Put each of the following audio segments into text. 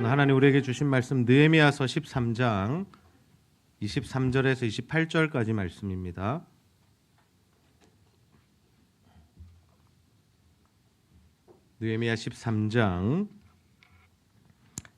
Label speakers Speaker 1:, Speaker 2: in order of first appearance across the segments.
Speaker 1: 오늘 하나님 우리에게 주신 말씀 느헤미야서 13장 23절에서 28절까지 말씀입니다. 느헤미야 13장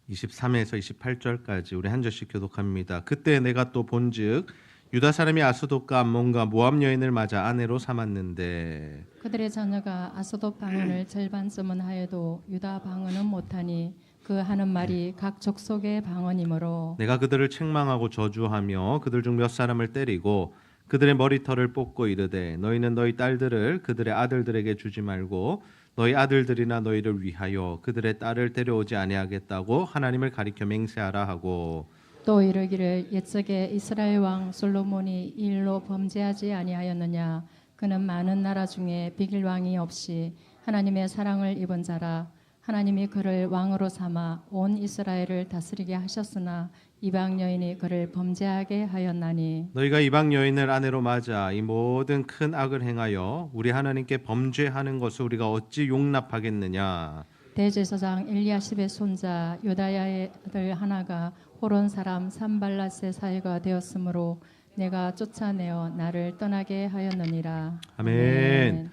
Speaker 1: 23에서 28절까지 우리 한 절씩 교독합니다. 그때 내가 또 본즉 유다 사람이 아스돗과 암몬과 모압 여인을 맞아 아내로 삼았는데
Speaker 2: 그들의 자녀가 아스돗 방언을 절반쯤은 하여도 유다 방언은 못하니 그 하는 말이 각 족속의 방언이므로
Speaker 1: 내가 그들을 책망하고 저주하며 그들 중 몇 사람을 때리고 그들의 머리털을 뽑고 이르되 너희는 너희 딸들을 그들의 아들들에게 주지 말고 너희 아들들이나 너희를 위하여 그들의 딸을 데려오지 아니하겠다고 하나님을 가리켜 맹세하라 하고
Speaker 2: 또 이르기를 옛적에 이스라엘 왕 솔로몬이 이 일로 범죄하지 아니하였느냐. 그는 많은 나라 중에 비길 왕이 없이 하나님의 사랑을 입은 자라. 하나님이 그를 왕으로 삼아 온 이스라엘을 다스리게 하셨으나 이방 여인이 그를 범죄하게 하였나니
Speaker 1: 너희가 이방 여인을 아내로 맞아 이 모든 큰 악을 행하여 우리 하나님께 범죄하는 것을 우리가 어찌 용납하겠느냐.
Speaker 2: 대제사장 엘리야십의 손자 요다야의 아들 하나가 호론 사람 산발랏의 사이가 되었으므로 내가 쫓아내어 나를 떠나게 하였느니라.
Speaker 1: 아멘.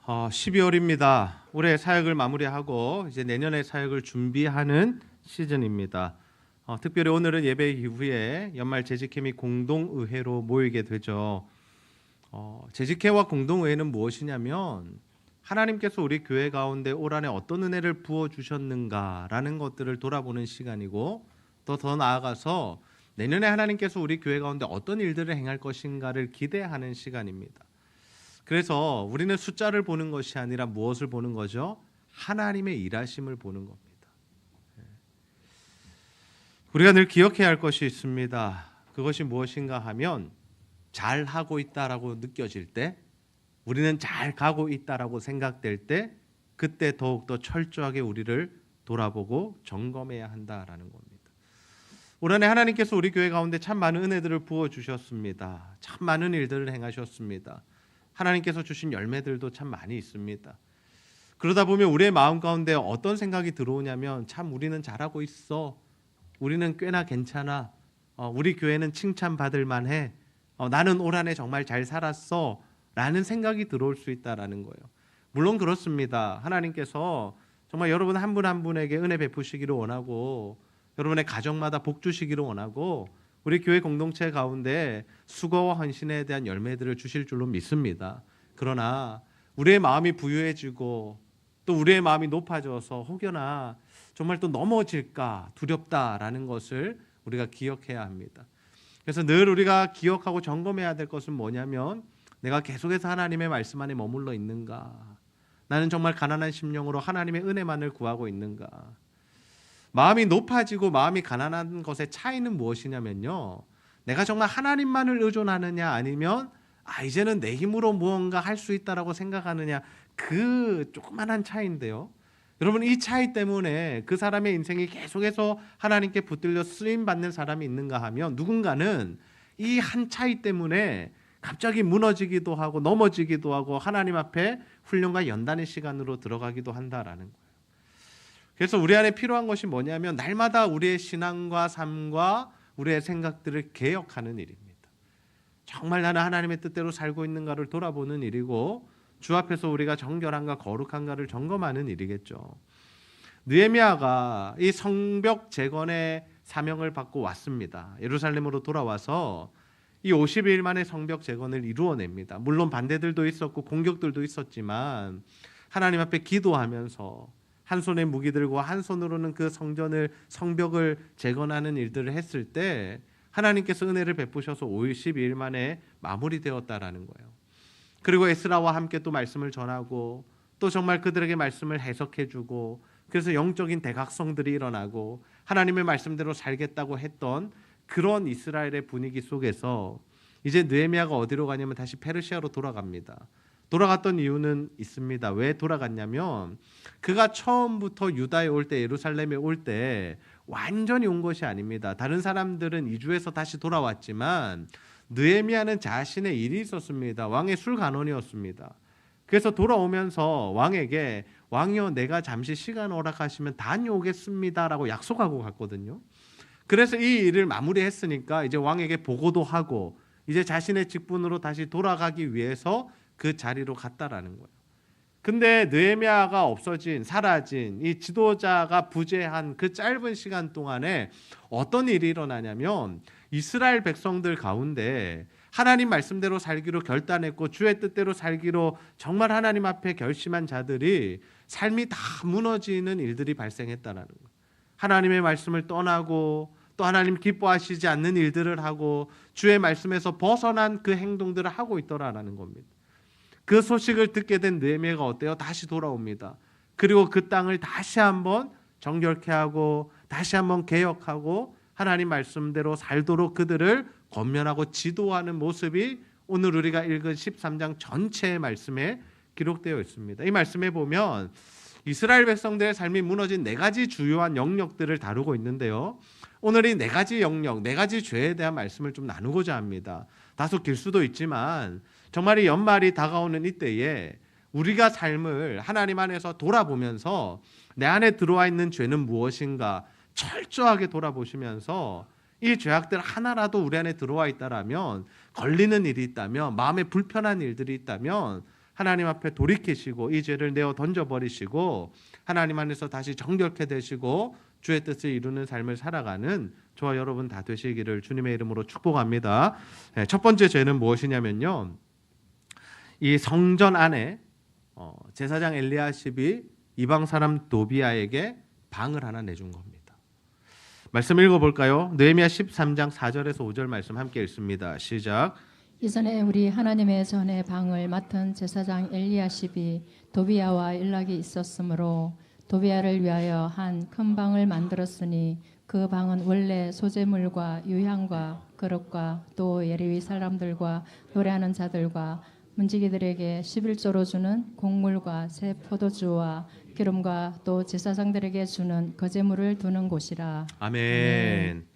Speaker 1: 12월입니다. 올해 사역을 마무리하고 이제 내년의 사역을 준비하는 시즌입니다. 특별히 오늘은 예배 이후에 연말 재직회 및 공동의회로 모이게 되죠. 재직회와 공동의회는 무엇이냐면 하나님께서 우리 교회 가운데 올 한해 어떤 은혜를 부어주셨는가라는 것들을 돌아보는 시간이고 또 더 나아가서 내년에 하나님께서 우리 교회 가운데 어떤 일들을 행할 것인가를 기대하는 시간입니다. 그래서 우리는 숫자를 보는 것이 아니라 무엇을 보는 거죠? 하나님의 일하심을 보는 겁니다. 우리가 늘 기억해야 할 것이 있습니다. 그것이 무엇인가 하면 잘하고 있다라고 느껴질 때, 우리는 잘 가고 있다라고 생각될 때 그때 더욱더 철저하게 우리를 돌아보고 점검해야 한다라는 겁니다. 올 한해 하나님께서 우리 교회 가운데 참 많은 은혜들을 부어주셨습니다. 참 많은 일들을 행하셨습니다. 하나님께서 주신 열매들도 참 많이 있습니다. 그러다 보면 우리의 마음 가운데 어떤 생각이 들어오냐면 참 우리는 잘하고 있어. 우리는 꽤나 괜찮아. 우리 교회는 칭찬받을 만해. 나는 올 한해 정말 잘 살았어. 라는 생각이 들어올 수 있다라는 거예요. 물론 그렇습니다. 하나님께서 정말 여러분 한 분 한 분에게 은혜 베푸시기를 원하고 여러분의 가정마다 복 주시기를 원하고 우리 교회 공동체 가운데 수고와 헌신에 대한 열매들을 주실 줄로 믿습니다. 그러나 우리의 마음이 부유해지고 또 우리의 마음이 높아져서 혹여나 정말 또 넘어질까 두렵다라는 것을 우리가 기억해야 합니다. 그래서 늘 우리가 기억하고 점검해야 될 것은 뭐냐면 내가 계속해서 하나님의 말씀 안에 머물러 있는가? 나는 정말 가난한 심령으로 하나님의 은혜만을 구하고 있는가? 마음이 높아지고 마음이 가난한 것의 차이는 무엇이냐면요. 내가 정말 하나님만을 의존하느냐 아니면 이제는 내 힘으로 무언가 할 수 있다라고 생각하느냐 그 조그만한 차이인데요. 여러분 이 차이 때문에 그 사람의 인생이 계속해서 하나님께 붙들려 쓰임받는 사람이 있는가 하면 누군가는 이 한 차이 때문에 갑자기 무너지기도 하고 넘어지기도 하고 하나님 앞에 훈련과 연단의 시간으로 들어가기도 한다라는 거예요. 그래서 우리 안에 필요한 것이 뭐냐면 날마다 우리의 신앙과 삶과 우리의 생각들을 개혁하는 일입니다. 정말 나는 하나님의 뜻대로 살고 있는가를 돌아보는 일이고 주 앞에서 우리가 정결한가 거룩한가를 점검하는 일이겠죠. 느헤미야가 이 성벽 재건의 사명을 받고 왔습니다. 예루살렘으로 돌아와서 이 50일 만에 성벽 재건을 이루어냅니다. 물론 반대들도 있었고 공격들도 있었지만 하나님 앞에 기도하면서 한 손에 무기 들고 한 손으로는 그 성벽을 재건하는 일들을 했을 때 하나님께서 은혜를 베푸셔서 52일 만에 마무리되었다라는 거예요. 그리고 에스라와 함께 또 말씀을 전하고 또 정말 그들에게 말씀을 해석해주고 그래서 영적인 대각성들이 일어나고 하나님의 말씀대로 살겠다고 했던 그런 이스라엘의 분위기 속에서 이제 느헤미야가 어디로 가냐면 다시 페르시아로 돌아갑니다. 돌아갔던 이유는 있습니다. 왜 돌아갔냐면 그가 처음부터 유다에 올 때 예루살렘에 올 때 완전히 온 것이 아닙니다. 다른 사람들은 이주해서 다시 돌아왔지만 느헤미야는 자신의 일이 있었습니다. 왕의 술관원이었습니다. 그래서 돌아오면서 왕에게 왕이여 내가 잠시 시간 허락하시면 다녀오겠습니다라고 약속하고 갔거든요. 그래서 이 일을 마무리했으니까 이제 왕에게 보고도 하고 이제 자신의 직분으로 다시 돌아가기 위해서 그 자리로 갔다라는 거예요. 근데 느헤미야가 사라진 이 지도자가 부재한 그 짧은 시간 동안에 어떤 일이 일어나냐면 이스라엘 백성들 가운데 하나님 말씀대로 살기로 결단했고 주의 뜻대로 살기로 정말 하나님 앞에 결심한 자들이 삶이 다 무너지는 일들이 발생했다라는 거예요. 하나님의 말씀을 떠나고 또 하나님 기뻐하시지 않는 일들을 하고 주의 말씀에서 벗어난 그 행동들을 하고 있더라라는 겁니다. 그 소식을 듣게 된 느헤미야가 어때요? 다시 돌아옵니다. 그리고 그 땅을 다시 한번 정결케 하고 다시 한번 개혁하고 하나님 말씀대로 살도록 그들을 권면하고 지도하는 모습이 오늘 우리가 읽은 13장 전체의 말씀에 기록되어 있습니다. 이 말씀에 보면 이스라엘 백성들의 삶이 무너진 네 가지 주요한 영역들을 다루고 있는데요. 오늘 이 네 가지 영역, 네 가지 죄에 대한 말씀을 좀 나누고자 합니다. 다소 길 수도 있지만 정말 이 연말이 다가오는 이때에 우리가 삶을 하나님 안에서 돌아보면서 내 안에 들어와 있는 죄는 무엇인가 철저하게 돌아보시면서 이 죄악들 하나라도 우리 안에 들어와 있다라면, 걸리는 일이 있다면, 마음에 불편한 일들이 있다면 하나님 앞에 돌이키시고 이 죄를 내어 던져버리시고 하나님 안에서 다시 정결케 되시고 주의 뜻을 이루는 삶을 살아가는 저와 여러분 다 되시기를 주님의 이름으로 축복합니다. 첫 번째 죄는 무엇이냐면요, 이 성전 안에 제사장 엘리야십이 이방 사람 도비야에게 방을 하나 내준 겁니다. 말씀 읽어볼까요? 느헤미야 13장 4절에서 5절 말씀 함께 읽습니다. 시작.
Speaker 2: 이전에 우리 하나님의 전에 방을 맡은 제사장 엘리야십이 도비야와 연락이 있었으므로 도비야를 위하여 한 큰 방을 만들었으니 그 방은 원래 소재물과 유향과 그릇과 또 예레위 사람들과 노래하는 자들과 문지기들에게 11조로 주는 곡물과 새 포도주와 기름과 또 제사장들에게 주는 거제물을 두는 곳이라.
Speaker 1: 아멘.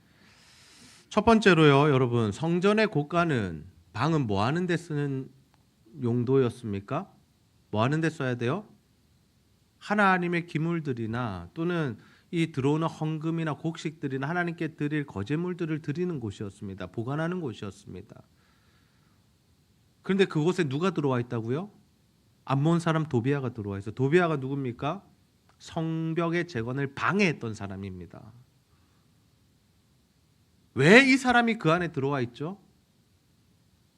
Speaker 1: 첫 번째로요, 여러분, 성전의 고가는 방은 뭐 하는 데 쓰는 용도였습니까? 뭐 하는 데 써야 돼요? 하나님의 기물들이나 또는 이 들어오는 헌금이나 곡식들이나 하나님께 드릴 거제물들을 드리는 곳이었습니다. 보관하는 곳이었습니다. 그런데 그곳에 누가 들어와 있다고요? 암몬 사람 도비야가 들어와 있어요. 도비야가 누굽니까? 성벽의 재건을 방해했던 사람입니다. 왜 이 사람이 그 안에 들어와 있죠?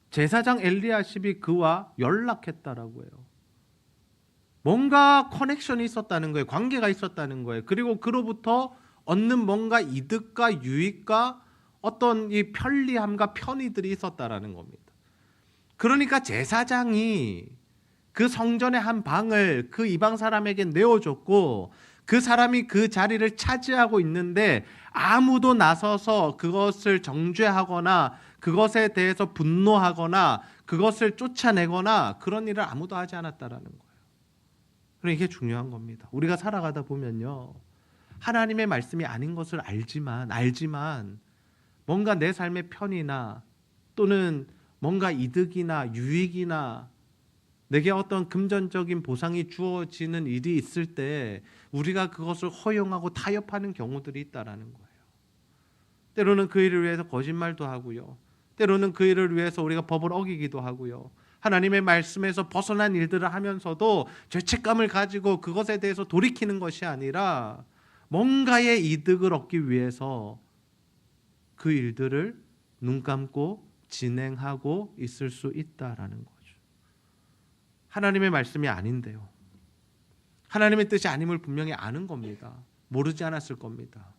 Speaker 1: 제사장 엘리야십이 그와 연락했다라고 해요. 뭔가 커넥션이 있었다는 거예요. 관계가 있었다는 거예요. 그리고 그로부터 얻는 뭔가 이득과 유익과 어떤 이 편리함과 편의들이 있었다라는 겁니다. 그러니까 제사장이 그 성전의 한 방을 그 이방 사람에게 내어줬고 그 사람이 그 자리를 차지하고 있는데 아무도 나서서 그것을 정죄하거나 그것에 대해서 분노하거나 그것을 쫓아내거나 그런 일을 아무도 하지 않았다라는 거예요. 그러니까 이게 중요한 겁니다. 우리가 살아가다 보면요, 하나님의 말씀이 아닌 것을 알지만 뭔가 내 삶의 편이나 또는 뭔가 이득이나 유익이나 내게 어떤 금전적인 보상이 주어지는 일이 있을 때 우리가 그것을 허용하고 타협하는 경우들이 있다라는 거예요. 때로는 그 일을 위해서 거짓말도 하고요. 때로는 그 일을 위해서 우리가 법을 어기기도 하고요. 하나님의 말씀에서 벗어난 일들을 하면서도 죄책감을 가지고 그것에 대해서 돌이키는 것이 아니라 뭔가의 이득을 얻기 위해서 그 일들을 눈 감고 진행하고 있을 수 있다라는 거죠. 하나님의 말씀이 아닌데요. 하나님의 뜻이 아님을 분명히 아는 겁니다. 모르지 않았을 겁니다.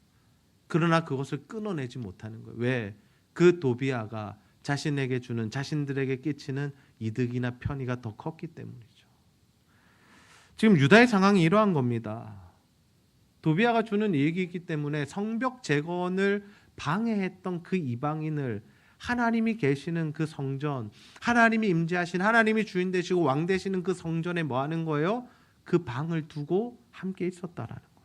Speaker 1: 그러나 그것을 끊어내지 못하는 거예요. 왜? 그 도비야가 자신에게 주는, 자신들에게 끼치는 이득이나 편의가 더 컸기 때문이죠. 지금 유다의 상황이 이러한 겁니다. 도비야가 주는 이익이 있기 때문에 성벽 재건을 방해했던 그 이방인을 하나님이 계시는 그 성전, 하나님이 임재하신, 하나님이 주인 되시고 왕 되시는 그 성전에 뭐 하는 거예요? 그 방을 두고 함께 있었다라는 거예요.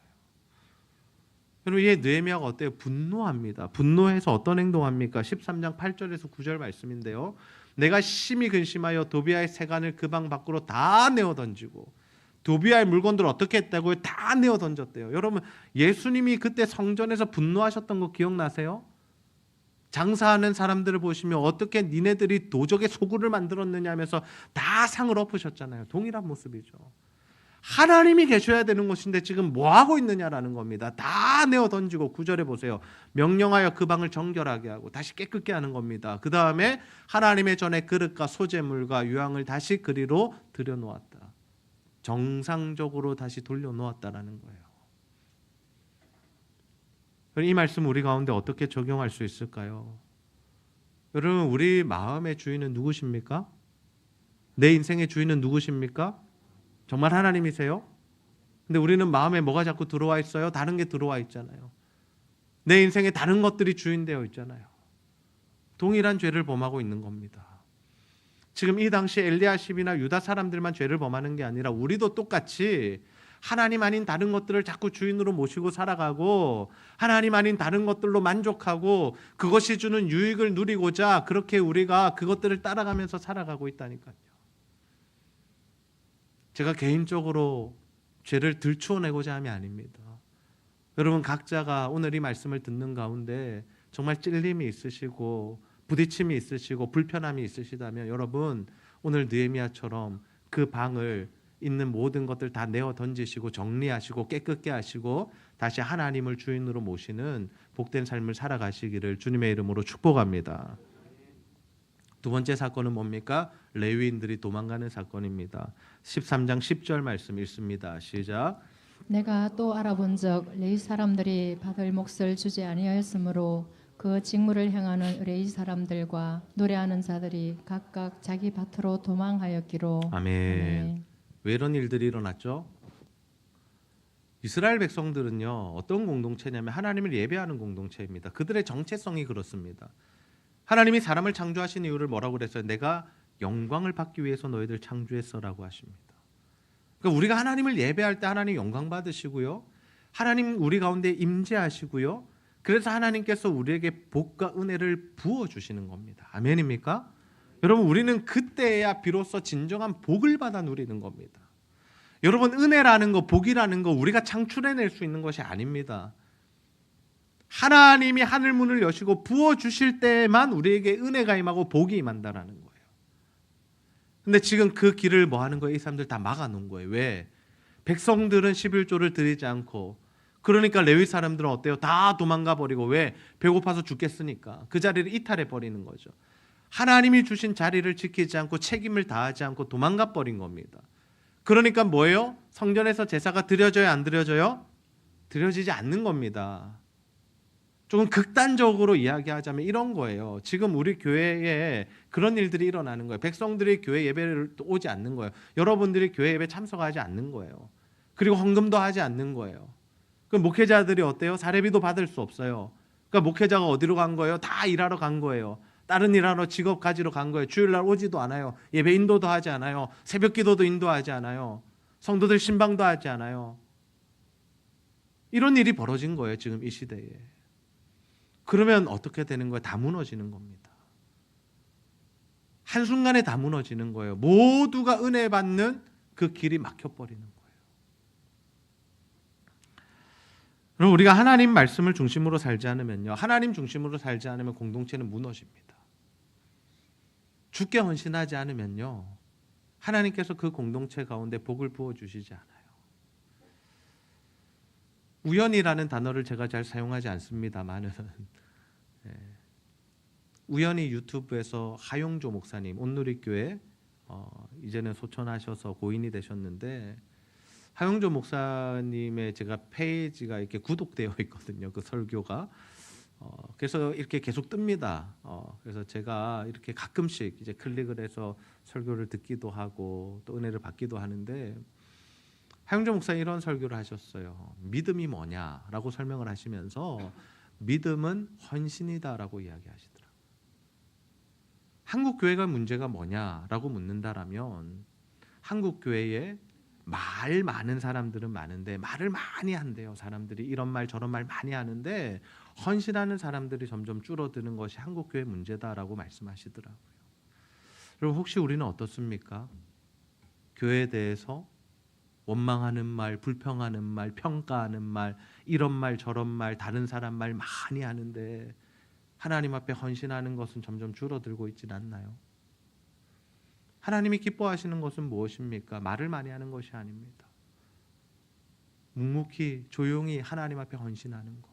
Speaker 1: 여러분, 이 느헤미야가 어때요? 분노합니다. 분노해서 어떤 행동합니까? 13장 8절에서 9절 말씀인데요. 내가 심히 근심하여 도비아의 세간을 그 방 밖으로 다 내어 던지고 도비아의 물건들을 어떻게 했다고요? 다 내어 던졌대요. 여러분 예수님이 그때 성전에서 분노하셨던 거 기억나세요? 장사하는 사람들을 보시면 어떻게 니네들이 도적의 소굴을 만들었느냐 하면서 다 상을 엎으셨잖아요. 동일한 모습이죠. 하나님이 계셔야 되는 곳인데 지금 뭐 하고 있느냐라는 겁니다. 다 내어 던지고 9절에 보세요. 명령하여 그 방을 정결하게 하고 다시 깨끗게 하는 겁니다. 그 다음에 하나님의 전에 그릇과 소재물과 유향을 다시 그리로 들여놓았다. 정상적으로 다시 돌려놓았다라는 거예요. 이 말씀 우리 가운데 어떻게 적용할 수 있을까요? 여러분 우리 마음의 주인은 누구십니까? 내 인생의 주인은 누구십니까? 정말 하나님이세요? 근데 우리는 마음에 뭐가 자꾸 들어와 있어요? 다른 게 들어와 있잖아요. 내 인생에 다른 것들이 주인되어 있잖아요. 동일한 죄를 범하고 있는 겁니다. 지금 이 당시 엘리야십이나 유다 사람들만 죄를 범하는 게 아니라 우리도 똑같이 하나님 아닌 다른 것들을 자꾸 주인으로 모시고 살아가고 하나님 아닌 다른 것들로 만족하고 그것이 주는 유익을 누리고자 그렇게 우리가 그것들을 따라가면서 살아가고 있다니까요. 제가 개인적으로 죄를 들추어내고자 함이 아닙니다. 여러분 각자가 오늘 이 말씀을 듣는 가운데 정말 찔림이 있으시고 부딪힘이 있으시고 불편함이 있으시다면 여러분 오늘 느헤미야처럼 그 방을 있는 모든 것들 다 내어 던지시고 정리하시고 깨끗게 하시고 다시 하나님을 주인으로 모시는 복된 삶을 살아가시기를 주님의 이름으로 축복합니다. 두 번째 사건은 뭡니까? 레위인들이 도망가는 사건입니다. 13장 10절 말씀 읽습니다. 시작.
Speaker 2: 내가 또 알아본즉 레위 사람들이 받을 몫을 주지 아니하였으므로 그 직무를 행하는 레위 사람들과 노래하는 자들이 각각 자기 밭으로 도망하였기로.
Speaker 1: 아멘. 왜 이런 일들이 일어났죠? 이스라엘 백성들은요 어떤 공동체냐면 하나님을 예배하는 공동체입니다. 그들의 정체성이 그렇습니다. 하나님이 사람을 창조하신 이유를 뭐라고 그랬어요? 내가 영광을 받기 위해서 너희들 창조했어라고 하십니다. 그러니까 우리가 하나님을 예배할 때 하나님 영광 받으시고요. 하나님 우리 가운데 임재하시고요. 그래서 하나님께서 우리에게 복과 은혜를 부어주시는 겁니다. 아멘입니까? 여러분 우리는 그때야 비로소 진정한 복을 받아 누리는 겁니다. 여러분 은혜라는 거 복이라는 거 우리가 창출해낼 수 있는 것이 아닙니다. 하나님이 하늘 문을 여시고 부어주실 때만 우리에게 은혜가 임하고 복이 임한다라는 거예요. 근데 지금 그 길을 뭐 하는 거예요? 이 사람들 다 막아놓은 거예요. 왜? 백성들은 11조를 드리지 않고 그러니까 레위 사람들은 어때요? 다 도망가 버리고 왜? 배고파서 죽겠으니까 그 자리를 이탈해 버리는 거죠. 하나님이 주신 자리를 지키지 않고 책임을 다하지 않고 도망가 버린 겁니다. 그러니까 뭐예요? 성전에서 제사가 드려져요? 안 드려져요? 드려지지 않는 겁니다. 조금 극단적으로 이야기하자면 이런 거예요. 지금 우리 교회에 그런 일들이 일어나는 거예요. 백성들이 교회 예배를 오지 않는 거예요. 여러분들이 교회 예배 참석하지 않는 거예요. 그리고 헌금도 하지 않는 거예요. 그럼 목회자들이 어때요? 사례비도 받을 수 없어요. 그러니까 목회자가 어디로 간 거예요? 다 일하러 간 거예요. 다른 일하러 직업 가지러 간 거예요. 주일날 오지도 않아요. 예배 인도도 하지 않아요. 새벽 기도도 인도하지 않아요. 성도들 신방도 하지 않아요. 이런 일이 벌어진 거예요. 지금 이 시대에. 그러면 어떻게 되는 거예요? 다 무너지는 겁니다. 한순간에 다 무너지는 거예요. 모두가 은혜 받는 그 길이 막혀버리는 거예요. 그럼 우리가 하나님 말씀을 중심으로 살지 않으면요. 하나님 중심으로 살지 않으면 공동체는 무너집니다. 주께 헌신하지 않으면요. 하나님께서 그 공동체 가운데 복을 부어주시지 않아요. 우연이라는 단어를 제가 잘 사용하지 않습니다만은 우연히 유튜브에서 하용조 목사님 온누리교회 이제는 소천하셔서 고인이 되셨는데 하용조 목사님의 제가 페이지가 이렇게 구독되어 있거든요. 그 설교가 그래서 이렇게 계속 뜹니다. 그래서 제가 이렇게 가끔씩 이제 클릭을 해서 설교를 듣기도 하고 또 은혜를 받기도 하는데 하용조 목사님 이런 설교를 하셨어요. 믿음이 뭐냐라고 설명을 하시면서 믿음은 헌신이다라고 이야기하시더라고요. 한국 교회가 문제가 뭐냐라고 묻는다라면 한국 교회에 말 많은 사람들은 많은데 말을 많이 한대요. 사람들이 이런 말 저런 말 많이 하는데 헌신하는 사람들이 점점 줄어드는 것이 한국 교회 문제다라고 말씀하시더라고요. 여러분 혹시 우리는 어떻습니까? 교회에 대해서 원망하는 말, 불평하는 말, 평가하는 말, 이런 말 저런 말, 다른 사람 말 많이 하는데 하나님 앞에 헌신하는 것은 점점 줄어들고 있진 않나요? 하나님이 기뻐하시는 것은 무엇입니까? 말을 많이 하는 것이 아닙니다. 묵묵히 조용히 하나님 앞에 헌신하는 것,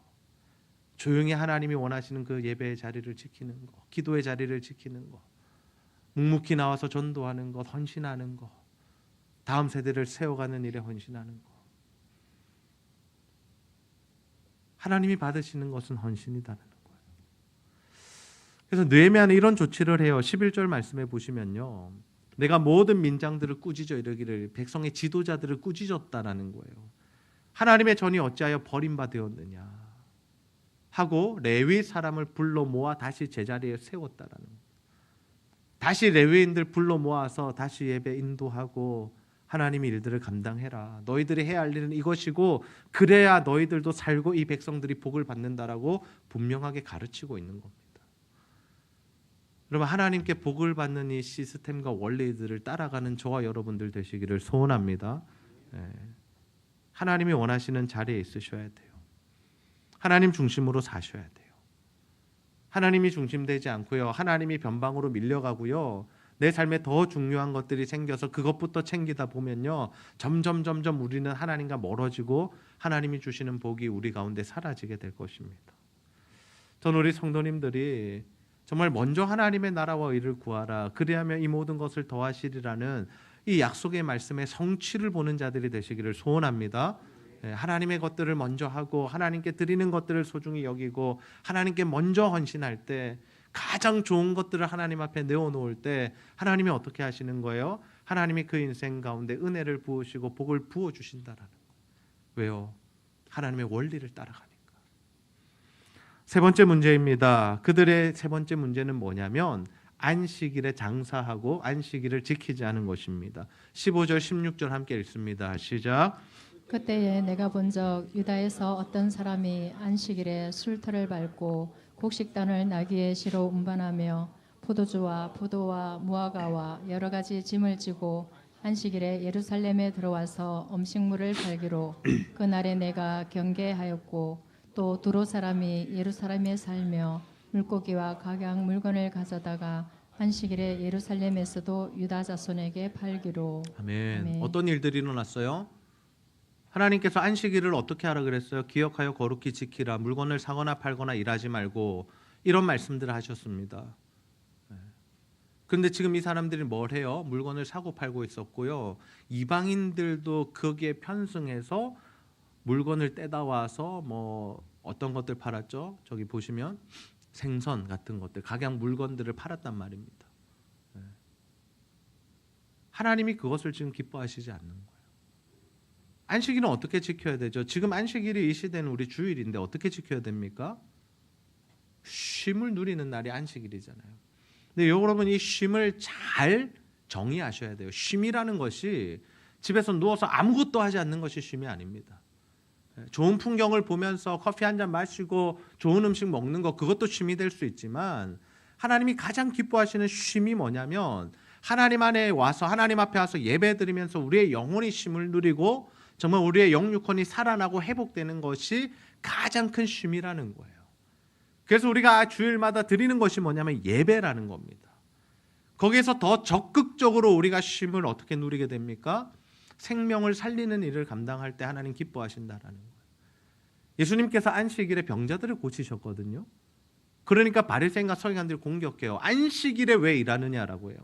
Speaker 1: 조용히 하나님이 원하시는 그 예배의 자리를 지키는 것, 기도의 자리를 지키는 것, 묵묵히 나와서 전도하는 것, 헌신하는 것, 다음 세대를 세워가는 일에 헌신하는 것. 하나님이 받으시는 것은 헌신이다라는 거예요. 그래서 느헤미야는 이런 조치를 해요. 11절 말씀해 보시면요, 내가 모든 민장들을 꾸짖어 이르기를 백성의 지도자들을 꾸짖었다라는 거예요. 하나님의 전이 어찌하여 버림바 되었느냐 하고 레위 사람을 불러 모아 다시 제자리에 세웠다라는 거예요. 다시 레위인들 불러 모아서 다시 예배 인도하고 하나님의 일들을 감당해라. 너희들이 해야 할 일은 이것이고 그래야 너희들도 살고 이 백성들이 복을 받는다라고 분명하게 가르치고 있는 겁니다. 여러분, 하나님께 복을 받는 이 시스템과 원리들을 따라가는 저와 여러분들 되시기를 소원합니다. 하나님이 원하시는 자리에 있으셔야 돼요. 하나님 중심으로 사셔야 돼요. 하나님이 중심되지 않고요, 하나님이 변방으로 밀려가고요, 내 삶에 더 중요한 것들이 생겨서 그것부터 챙기다 보면요, 점점 우리는 하나님과 멀어지고 하나님이 주시는 복이 우리 가운데 사라지게 될 것입니다. 저는 우리 성도님들이 정말 먼저 하나님의 나라와 의를 구하라, 그리하면 이 모든 것을 더하시리라는 이 약속의 말씀의 성취를 보는 자들이 되시기를 소원합니다. 하나님의 것들을 먼저 하고 하나님께 드리는 것들을 소중히 여기고 하나님께 먼저 헌신할 때, 가장 좋은 것들을 하나님 앞에 내어놓을 때 하나님이 어떻게 하시는 거예요? 하나님이 그 인생 가운데 은혜를 부으시고 복을 부어주신다라는 거예요. 왜요? 하나님의 원리를 따라가니까. 세 번째 문제입니다. 그들의 세 번째 문제는 뭐냐면 안식일에 장사하고 안식일을 지키지 않은 것입니다. 15절 16절 함께 읽습니다. 시작.
Speaker 2: 그때에 내가 본적 유다에서 어떤 사람이 안식일에 술터를 밟고 곡식단을 나귀의 시로 운반하며 포도주와 포도와 무화과와 여러 가지 짐을 지고 안식일에 예루살렘에 들어와서 음식물을 팔기로 그날에 내가 경계하였고, 또 두로 사람이 예루살렘에 살며 물고기와 각양 물건을 가져다가 안식일에 예루살렘에서도 유다 자손에게 팔기로.
Speaker 1: 아멘.
Speaker 2: 아멘.
Speaker 1: 어떤 일들이 일어났어요? 하나님께서 안식일을 어떻게 하라 그랬어요? 기억하여 거룩히 지키라. 물건을 사거나 팔거나 일하지 말고, 이런 말씀들을 하셨습니다. 그런데 지금 이 사람들이 뭘 해요? 물건을 사고 팔고 있었고요, 이방인들도 거기에 편승해서 물건을 떼다 와서 뭐 어떤 것들 팔았죠? 저기 보시면 생선 같은 것들, 각양 물건들을 팔았단 말입니다. 하나님이 그것을 지금 기뻐하시지 않는 거예요. 안식일은 어떻게 지켜야 되죠? 지금 안식일이 이 시대는 우리 주일인데 어떻게 지켜야 됩니까? 쉼을 누리는 날이 안식일이잖아요. 근데 여러분, 이 쉼을 잘 정의하셔야 돼요. 쉼이라는 것이 집에서 누워서 아무것도 하지 않는 것이 쉼이 아닙니다. 좋은 풍경을 보면서 커피 한 잔 마시고 좋은 음식 먹는 것, 그것도 쉼이 될 수 있지만 하나님이 가장 기뻐하시는 쉼이 뭐냐면 하나님 안에 와서, 하나님 앞에 와서 예배 드리면서 우리의 영혼이 쉼을 누리고 정말 우리의 영육혼이 살아나고 회복되는 것이 가장 큰 쉼이라는 거예요. 그래서 우리가 주일마다 드리는 것이 뭐냐면 예배라는 겁니다. 거기에서 더 적극적으로 우리가 쉼을 어떻게 누리게 됩니까? 생명을 살리는 일을 감당할 때 하나님 기뻐하신다라는 거예요. 예수님께서 안식일에 병자들을 고치셨거든요. 그러니까 바리새인과 서기관들이 공격해요. 안식일에 왜 일하느냐라고 해요.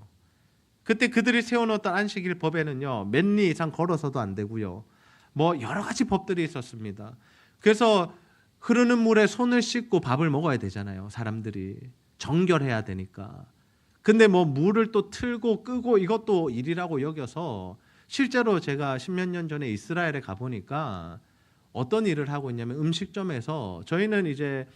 Speaker 1: 그때 그들이 세워놓았던 안식일 법에는요, 몇 리 이상 걸어서도 안 되고요, 뭐 여러 가지 법들이 있었습니다. 그래서 흐르는 물에 손을 씻고 밥을 먹어야 되잖아요. 사람들이 정결해야 되니까. 근데 뭐 물을 또 틀고 끄고 이것도 일이라고 여겨서, 실제로 제가 십몇 년 전에 이스라엘에 가보니까 어떤 일을 하고 있냐면, 음식점에서 저희는 이제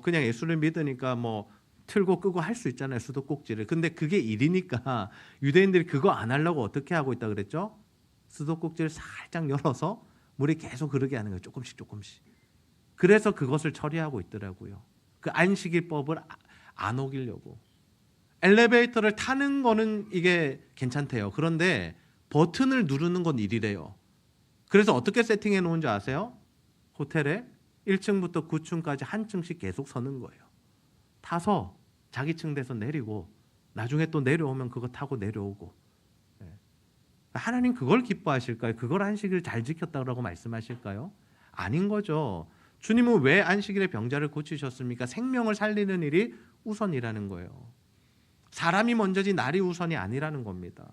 Speaker 1: 그냥 예수를 믿으니까 뭐 틀고 끄고 할 수 있잖아요, 수도꼭지를. 근데 그게 일이니까 유대인들이 그거 안 하려고 어떻게 하고 있다 그랬죠? 수도꼭지를 살짝 열어서 물이 계속 흐르게 하는 거예요. 조금씩. 그래서 그것을 처리하고 있더라고요. 그 안식일법을 안 어기려고. 엘리베이터를 타는 거는 이게 괜찮대요. 그런데 버튼을 누르는 건 일이래요. 그래서 어떻게 세팅해 놓은 줄 아세요? 호텔에 1층부터 9층까지 한 층씩 계속 서는 거예요. 타서 자기 층 돼서 내리고 나중에 또 내려오면 그거 타고 내려오고. 하나님 그걸 기뻐하실까요? 그걸 안식일을 잘 지켰다고 말씀하실까요? 아닌 거죠. 주님은 왜 안식일에 병자를 고치셨습니까? 생명을 살리는 일이 우선이라는 거예요. 사람이 먼저지 날이 우선이 아니라는 겁니다.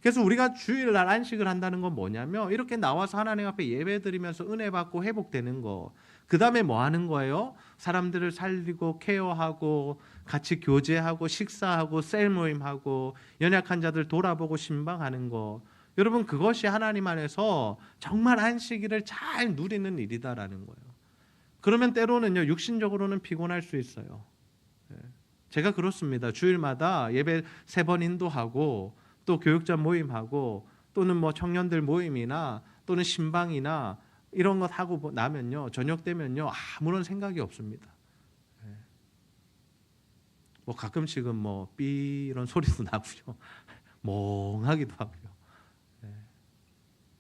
Speaker 1: 그래서 우리가 주일날 안식을 한다는 건 뭐냐면 이렇게 나와서 하나님 앞에 예배 드리면서 은혜 받고 회복되는 거. 그 다음에 뭐 하는 거예요? 사람들을 살리고 케어하고 같이 교제하고 식사하고 셀 모임하고 연약한 자들 돌아보고 신방하는 거. 여러분 그것이 하나님 안에서 정말 안식일을 잘 누리는 일이다라는 거예요. 그러면 때로는요 육신적으로는 피곤할 수 있어요. 제가 그렇습니다. 주일마다 예배 3번 인도하고 또 교육자 모임하고 또는 뭐 청년들 모임이나 또는 신방이나 이런 것 하고 나면요 저녁 되면요 아무런 생각이 없습니다. 뭐 가끔씩은 뭐 삐 이런 소리도 나고요 멍하기도 하고요.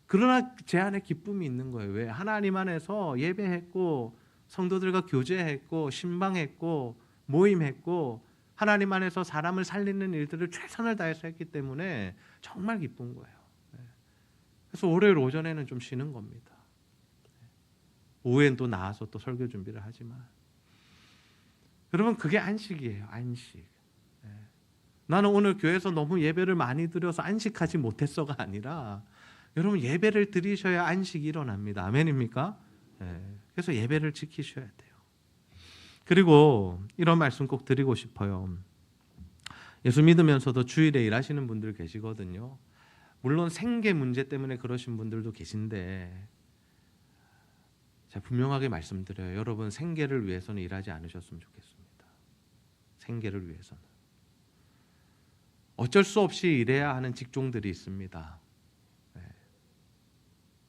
Speaker 1: 그러나 제 안에 기쁨이 있는 거예요. 왜? 하나님 안에서 예배했고 성도들과 교제했고 신방했고 모임했고 하나님 안에서 사람을 살리는 일들을 최선을 다해서 했기 때문에 정말 기쁜 거예요. 그래서 월요일 오전에는 좀 쉬는 겁니다. 오후엔 또 나와서 또 설교 준비를 하지만 여러분 그게 안식이에요. 안식. 나는 오늘 교회에서 너무 예배를 많이 드려서 안식하지 못했어가 아니라 여러분 예배를 드리셔야 안식이 일어납니다. 아멘입니까? 그래서 예배를 지키셔야 돼요. 그리고 이런 말씀 꼭 드리고 싶어요. 예수 믿으면서도 주일에 일하시는 분들 계시거든요. 물론 생계 문제 때문에 그러신 분들도 계신데 제가 분명하게 말씀드려요. 여러분 생계를 위해서는 일하지 않으셨으면 좋겠습니다. 생계를 위해서는. 어쩔 수 없이 일해야 하는 직종들이 있습니다.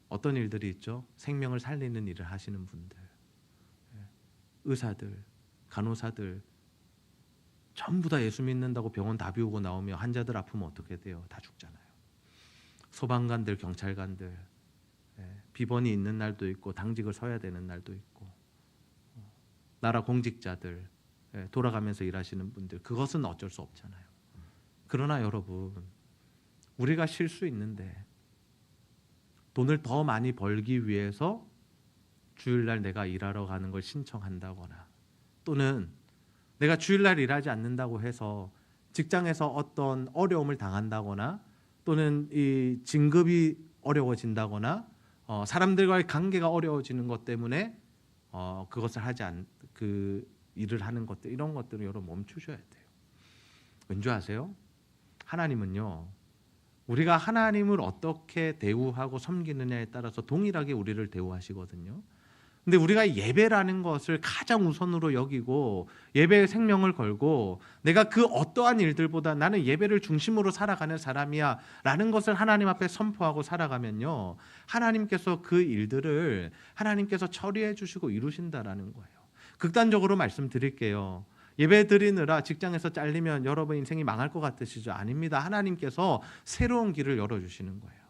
Speaker 1: 어떤 일들이 있죠? 생명을 살리는 일을 하시는 분들. 의사들, 간호사들 전부 다 예수 믿는다고 병원 다 비우고 나오면 환자들 아프면 어떻게 돼요? 다 죽잖아요. 소방관들, 경찰관들 비번이 있는 날도 있고 당직을 서야 되는 날도 있고 나라 공직자들 돌아가면서 일하시는 분들 그것은 어쩔 수 없잖아요. 그러나 여러분 우리가 쉴 수 있는데 돈을 더 많이 벌기 위해서 주일날 내가 일하러 가는 걸 신청한다거나 또는 내가 주일날 일하지 않는다고 해서 직장에서 어떤 어려움을 당한다거나 또는 이 진급이 어려워진다거나 사람들과의 관계가 어려워지는 것 때문에 그것을 그 일을 하는 것들 이런 것들을 여러분 멈추셔야 돼요. 왠지 아세요? 하나님은요 우리가 하나님을 어떻게 대우하고 섬기느냐에 따라서 동일하게 우리를 대우하시거든요. 근데 우리가 예배라는 것을 가장 우선으로 여기고 예배에 생명을 걸고 내가 그 어떠한 일들보다 나는 예배를 중심으로 살아가는 사람이야 라는 것을 하나님 앞에 선포하고 살아가면요 하나님께서 그 일들을 하나님께서 처리해 주시고 이루신다라는 거예요. 극단적으로 말씀드릴게요. 예배 드리느라 직장에서 잘리면 여러분 인생이 망할 것 같으시죠? 아닙니다. 하나님께서 새로운 길을 열어주시는 거예요.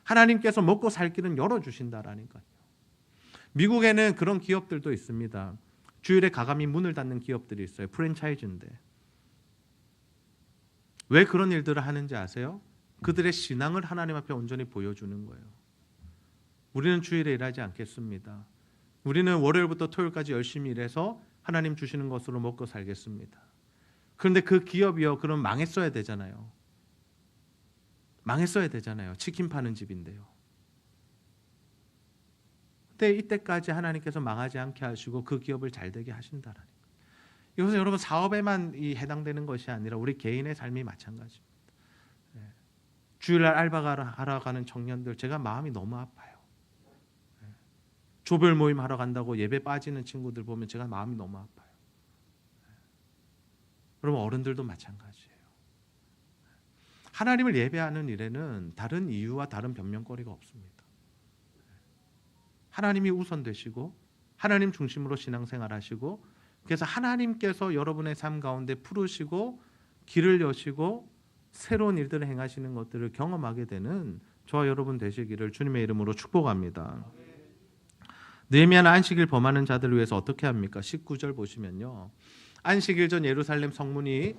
Speaker 1: 하나님께서 먹고 살 길은 열어주신다라니까요. 미국에는 그런 기업들도 있습니다. 주일에 가감히 문을 닫는 기업들이 있어요. 프랜차이즈인데. 왜 그런 일들을 하는지 아세요? 그들의 신앙을 하나님 앞에 온전히 보여주는 거예요. 우리는 주일에 일하지 않겠습니다. 우리는 월요일부터 토요일까지 열심히 일해서 하나님 주시는 것으로 먹고 살겠습니다. 그런데 그 기업이요, 그럼 망했어야 되잖아요. 망했어야 되잖아요. 치킨 파는 집인데요. 근데 이때까지 하나님께서 망하지 않게 하시고 그 기업을 잘 되게 하신다라니. 이것은 여러분 사업에만 해당되는 것이 아니라 우리 개인의 삶이 마찬가지입니다. 주일날 알바하러 가는 청년들 제가 마음이 너무 아파요. 조별 모임 하러 간다고 예배 빠지는 친구들 보면 제가 마음이 너무 아파요. 여러분 어른들도 마찬가지예요. 하나님을 예배하는 일에는 다른 이유와 다른 변명거리가 없습니다. 하나님이 우선되시고 하나님 중심으로 신앙생활 하시고 그래서 하나님께서 여러분의 삶 가운데 푸르시고 길을 여시고 새로운 일들을 행하시는 것들을 경험하게 되는 저와 여러분 되시기를 주님의 이름으로 축복합니다. 느헤미야는 안식일 범하는 자들을 위해서 어떻게 합니까? 19절 보시면요. 안식일 전 예루살렘 성문이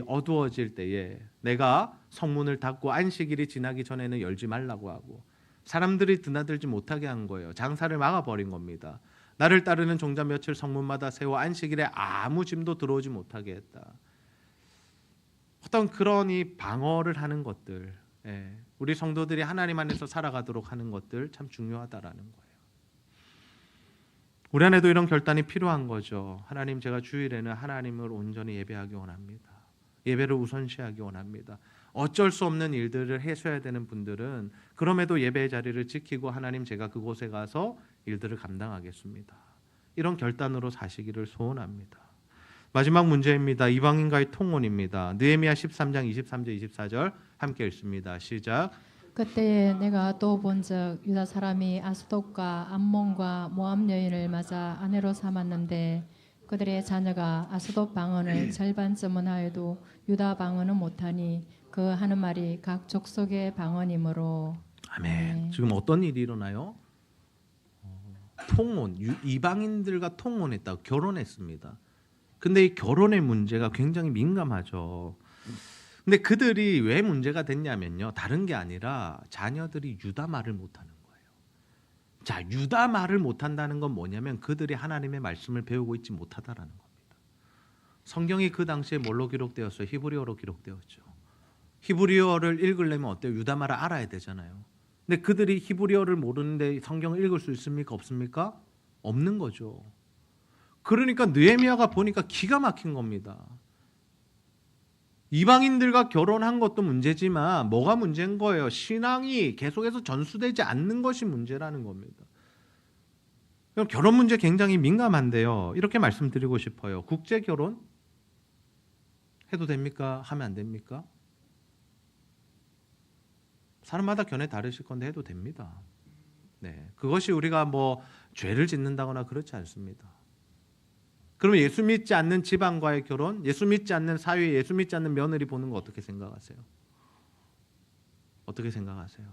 Speaker 1: 어두워질 때에 내가 성문을 닫고 안식일이 지나기 전에는 열지 말라고 하고 사람들이 드나들지 못하게 한 거예요. 장사를 막아버린 겁니다. 나를 따르는 종자 며칠 성문마다 세워 안식일에 아무 짐도 들어오지 못하게 했다. 어떤 그런 이 방어를 하는 것들, 우리 성도들이 하나님 안에서 살아가도록 하는 것들 참 중요하다라는 거예요. 우리 안에도 이런 결단이 필요한 거죠. 하나님, 제가 주일에는 하나님을 온전히 예배하기 원합니다. 예배를 우선시하기 원합니다. 어쩔 수 없는 일들을 해소해야 되는 분들은 그럼에도 예배의 자리를 지키고 하나님, 제가 그곳에 가서 일들을 감당하겠습니다. 이런 결단으로 사시기를 소원합니다. 마지막 문제입니다. 이방인과의 통혼입니다. 느헤미야 13장 23절 24절 함께 읽습니다. 시작.
Speaker 2: 그때에 내가 또 본즉 유다 사람이 아스돗과 암몬과 모압 여인을 맞아 아내로 삼았는데 그들의 자녀가 아스돗 방언을 절반쯤은 하여도 유다 방언은 못하니 그 하는 말이 각 족속의 방언이므로.
Speaker 1: 아멘. 지금 어떤 일이 일어나요? 통혼, 이방인들과 통혼했다, 결혼했습니다. 근데 이 결혼의 문제가 굉장히 민감하죠. 근데 그들이 왜 문제가 됐냐면요, 다른 게 아니라 자녀들이 유다 말을 못하는 거예요. 자, 유다 말을 못한다는 건 뭐냐면 그들이 하나님의 말씀을 배우고 있지 못하다라는 겁니다. 성경이 그 당시에 뭘로 기록되었어요? 히브리어로 기록되었죠. 히브리어를 읽으려면 어때요? 유다 말을 알아야 되잖아요. 근데 그들이 히브리어를 모르는데 성경을 읽을 수 있습니까? 없습니까? 없는 거죠. 그러니까 느헤미야가 보니까 기가 막힌 겁니다. 이방인들과 결혼한 것도 문제지만 뭐가 문제인 거예요? 신앙이 계속해서 전수되지 않는 것이 문제라는 겁니다. 결혼 문제 굉장히 민감한데요. 이렇게 말씀드리고 싶어요. 국제 결혼 해도 됩니까? 하면 안 됩니까? 사람마다 견해 다르실 건데 해도 됩니다. 네, 그것이 우리가 뭐 죄를 짓는다거나 그렇지 않습니다. 그러면 예수 믿지 않는 집안과의 결혼, 예수 믿지 않는 사위, 예수 믿지 않는 며느리 보는 거 어떻게 생각하세요? 어떻게 생각하세요?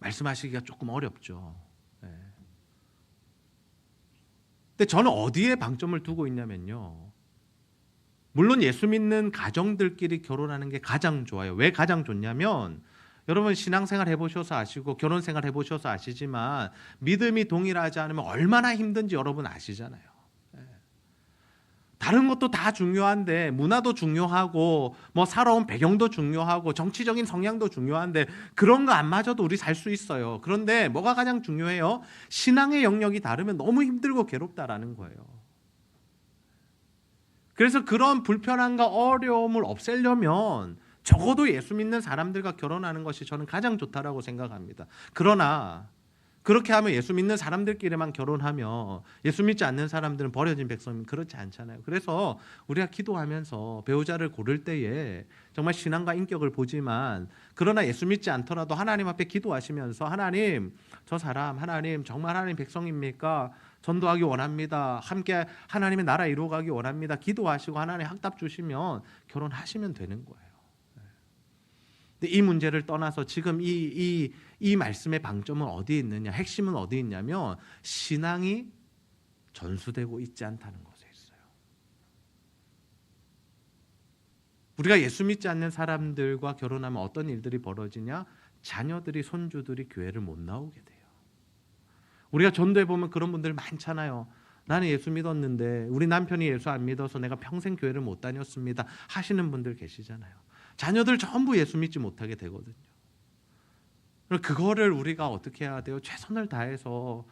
Speaker 1: 말씀하시기가 조금 어렵죠. 네. 근데 저는 어디에 방점을 두고 있냐면요, 물론 예수 믿는 가정들끼리 결혼하는 게 가장 좋아요. 왜 가장 좋냐면 여러분 신앙생활 해보셔서 아시고 결혼생활 해보셔서 아시지만 믿음이 동일하지 않으면 얼마나 힘든지 여러분 아시잖아요. 다른 것도 다 중요한데, 문화도 중요하고 뭐 살아온 배경도 중요하고 정치적인 성향도 중요한데 그런 거 안 맞아도 우리 살 수 있어요. 그런데 뭐가 가장 중요해요? 신앙의 영역이 다르면 너무 힘들고 괴롭다라는 거예요. 그래서 그런 불편함과 어려움을 없애려면 적어도 예수 믿는 사람들과 결혼하는 것이 저는 가장 좋다라고 생각합니다. 그러나 그렇게 하면 예수 믿는 사람들끼리만 결혼하면 예수 믿지 않는 사람들은 버려진 백성이면 그렇지 않잖아요. 그래서 우리가 기도하면서 배우자를 고를 때에 정말 신앙과 인격을 보지만, 그러나 예수 믿지 않더라도 하나님 앞에 기도하시면서 하나님, 저 사람 하나님 정말 하나님 백성입니까? 전도하기 원합니다. 함께 하나님의 나라 이루어가기 원합니다. 기도하시고 하나님 확답 주시면 결혼하시면 되는 거예요. 이 문제를 떠나서 지금 이 말씀의 방점은 어디에 있느냐, 핵심은 어디에 있냐면 신앙이 전수되고 있지 않다는 것에 있어요. 우리가 예수 믿지 않는 사람들과 결혼하면 어떤 일들이 벌어지냐? 자녀들이, 손주들이 교회를 못 나오게 돼요. 우리가 전도해 보면 그런 분들 많잖아요. 나는 예수 믿었는데 우리 남편이 예수 안 믿어서 내가 평생 교회를 못 다녔습니다 하시는 분들 계시잖아요. 자녀들 전부 예수 믿지 못하게 되거든요. 그거를 우리가 어떻게 해야 돼요? 최선을 다해서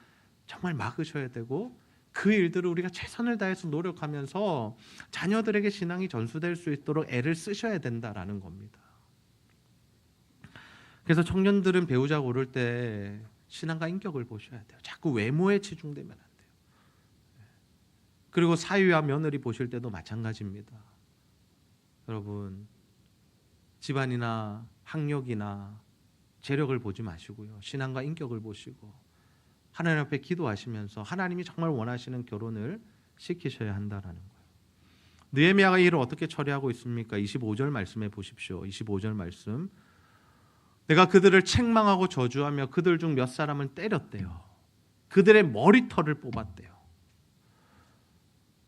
Speaker 1: 정말 막으셔야 되고, 그 일들을 우리가 최선을 다해서 노력하면서 자녀들에게 신앙이 전수될 수 있도록 애를 쓰셔야 된다라는 겁니다. 그래서 청년들은 배우자 고를 때 신앙과 인격을 보셔야 돼요. 자꾸 외모에 치중되면 안 돼요. 그리고 사위와 며느리 보실 때도 마찬가지입니다. 여러분, 집안이나 학력이나 재력을 보지 마시고요, 신앙과 인격을 보시고 하나님 앞에 기도하시면서 하나님이 정말 원하시는 결혼을 시키셔야 한다라는 거예요. 느헤미야가 이 일을 어떻게 처리하고 있습니까? 25절 말씀해 보십시오. 25절 말씀. 내가 그들을 책망하고 저주하며 그들 중 몇 사람을 때렸대요. 그들의 머리털을 뽑았대요.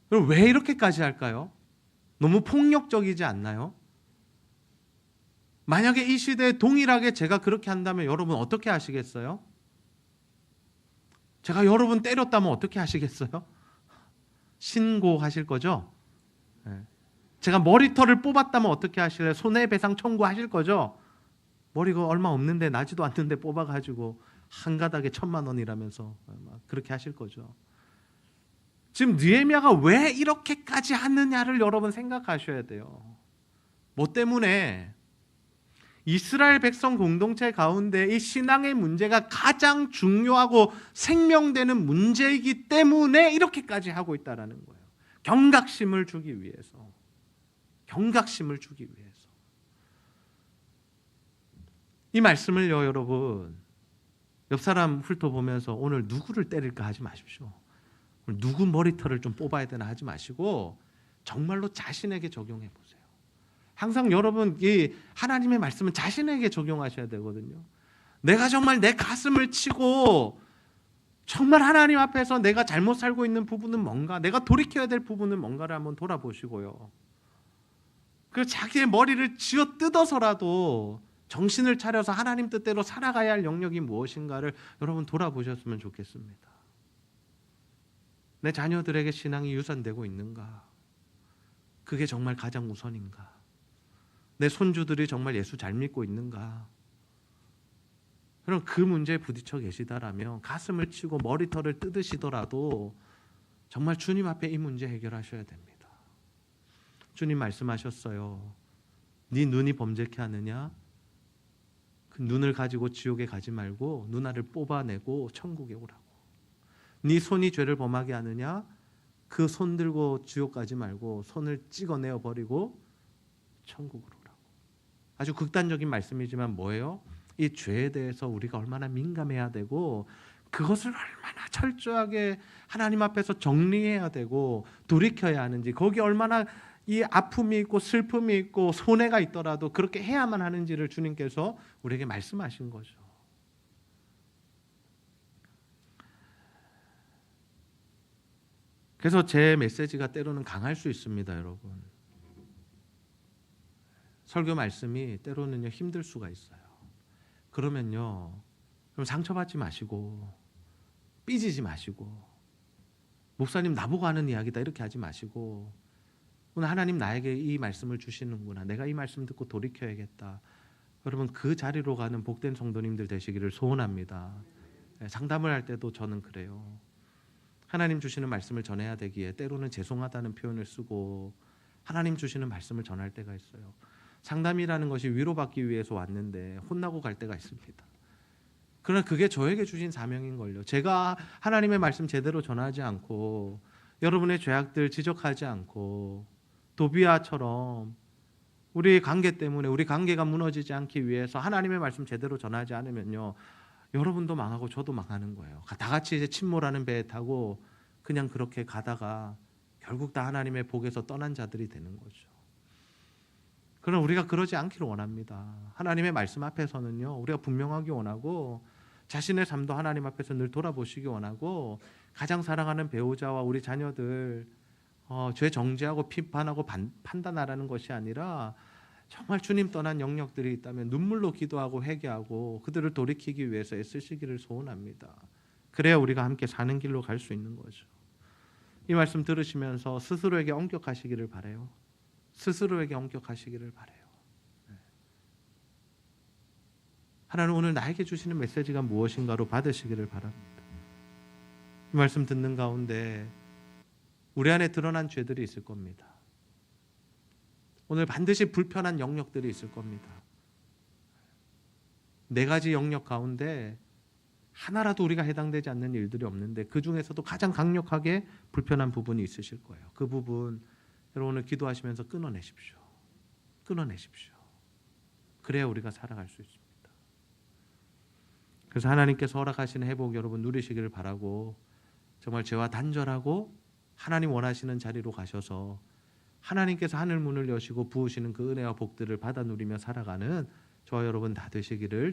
Speaker 1: 그럼 왜 이렇게까지 할까요? 너무 폭력적이지 않나요? 만약에 이 시대에 동일하게 제가 그렇게 한다면 여러분 어떻게 하시겠어요? 제가 여러분 때렸다면 어떻게 하시겠어요? 신고하실 거죠? 제가 머리털을 뽑았다면 어떻게 하실래요? 손해배상 청구하실 거죠? 머리가 얼마 없는데 나지도 않는데 뽑아가지고 한 가닥에 1,000만 원이라면서 그렇게 하실 거죠. 지금 느헤미야가 왜 이렇게까지 하느냐를 여러분 생각하셔야 돼요. 뭐 때문에? 이스라엘 백성 공동체 가운데 이 신앙의 문제가 가장 중요하고 생명되는 문제이기 때문에 이렇게까지 하고 있다는 거예요. 경각심을 주기 위해서. 경각심을 주기 위해서. 이 말씀을요, 여러분, 옆 사람 훑어보면서 오늘 누구를 때릴까 하지 마십시오. 오늘 누구 머리털을 좀 뽑아야 되나 하지 마시고 정말로 자신에게 적용해 보세요. 항상 여러분 이 하나님의 말씀은 자신에게 적용하셔야 되거든요. 내가 정말 내 가슴을 치고 정말 하나님 앞에서 내가 잘못 살고 있는 부분은 뭔가, 내가 돌이켜야 될 부분은 뭔가를 한번 돌아보시고요. 그 자기의 머리를 쥐어 뜯어서라도 정신을 차려서 하나님 뜻대로 살아가야 할 영역이 무엇인가를 여러분 돌아보셨으면 좋겠습니다. 내 자녀들에게 신앙이 유산되고 있는가? 그게 정말 가장 우선인가? 내 손주들이 정말 예수 잘 믿고 있는가? 그럼 그 문제에 부딪혀 계시다라면 가슴을 치고 머리털을 뜯으시더라도 정말 주님 앞에 이 문제 해결하셔야 됩니다. 주님 말씀하셨어요. 네 눈이 범죄케 하느냐? 그 눈을 가지고 지옥에 가지 말고 누나를 뽑아내고 천국에 오라고. 네 손이 죄를 범하게 하느냐? 그 손 들고 지옥 가지 말고 손을 찍어내어 버리고 천국으로 오라고. 아주 극단적인 말씀이지만 뭐예요? 이 죄에 대해서 우리가 얼마나 민감해야 되고 그것을 얼마나 철저하게 하나님 앞에서 정리해야 되고 돌이켜야 하는지, 거기 얼마나 이 아픔이 있고 슬픔이 있고 손해가 있더라도 그렇게 해야만 하는지를 주님께서 우리에게 말씀하신 거죠. 그래서 제 메시지가 때로는 강할 수 있습니다, 여러분. 설교 말씀이 때로는요 힘들 수가 있어요. 그러면요, 그럼 상처받지 마시고 삐지지 마시고 목사님 나보고 하는 이야기다 이렇게 하지 마시고 오늘 하나님 나에게 이 말씀을 주시는구나, 내가 이 말씀 듣고 돌이켜야겠다. 여러분 그 자리로 가는 복된 성도님들 되시기를 소원합니다. 상담을 할 때도 저는 그래요. 하나님 주시는 말씀을 전해야 되기에 때로는 죄송하다는 표현을 쓰고 하나님 주시는 말씀을 전할 때가 있어요. 상담이라는 것이 위로받기 위해서 왔는데 혼나고 갈 때가 있습니다. 그러나 그게 저에게 주신 사명인걸요. 제가 하나님의 말씀 제대로 전하지 않고 여러분의 죄악들 지적하지 않고 도비아처럼 우리 관계 때문에 우리 관계가 무너지지 않기 위해서 하나님의 말씀 제대로 전하지 않으면요, 여러분도 망하고 저도 망하는 거예요. 다 같이 이제 침몰하는 배에 타고 그냥 그렇게 가다가 결국 다 하나님의 복에서 떠난 자들이 되는 거죠. 그러나 우리가 그러지 않기를 원합니다. 하나님의 말씀 앞에서는요, 우리가 분명하기 원하고 자신의 삶도 하나님 앞에서 늘 돌아보시기 원하고 가장 사랑하는 배우자와 우리 자녀들 죄 정죄하고 비판하고 판단하라는 것이 아니라 정말 주님 떠난 영역들이 있다면 눈물로 기도하고 회개하고 그들을 돌이키기 위해서 애쓰시기를 소원합니다. 그래야 우리가 함께 사는 길로 갈 수 있는 거죠. 이 말씀 들으시면서 스스로에게 엄격하시기를 바라요. 스스로에게 엄격하시기를 바라요. 하나님 오늘 나에게 주시는 메시지가 무엇인가로 받으시기를 바랍니다. 이 말씀 듣는 가운데 우리 안에 드러난 죄들이 있을 겁니다. 오늘 반드시 불편한 영역들이 있을 겁니다. 4가지 영역 가운데 하나라도 우리가 해당되지 않는 일들이 없는데 그 중에서도 가장 강력하게 불편한 부분이 있으실 거예요. 그 부분 여러분 오늘 기도하시면서 끊어내십시오. 끊어내십시오. 그래야 우리가 살아갈 수 있습니다. 그래서 하나님께서 허락하시는 회복 여러분 누리시기를 바라고 정말 죄와 단절하고 하나님 원하시는 자리로 가셔서 하나님께서 하늘 문을 여시고 부으시는 그 은혜와 복들을 받아 누리며 살아가는 저와 여러분 다 되시기를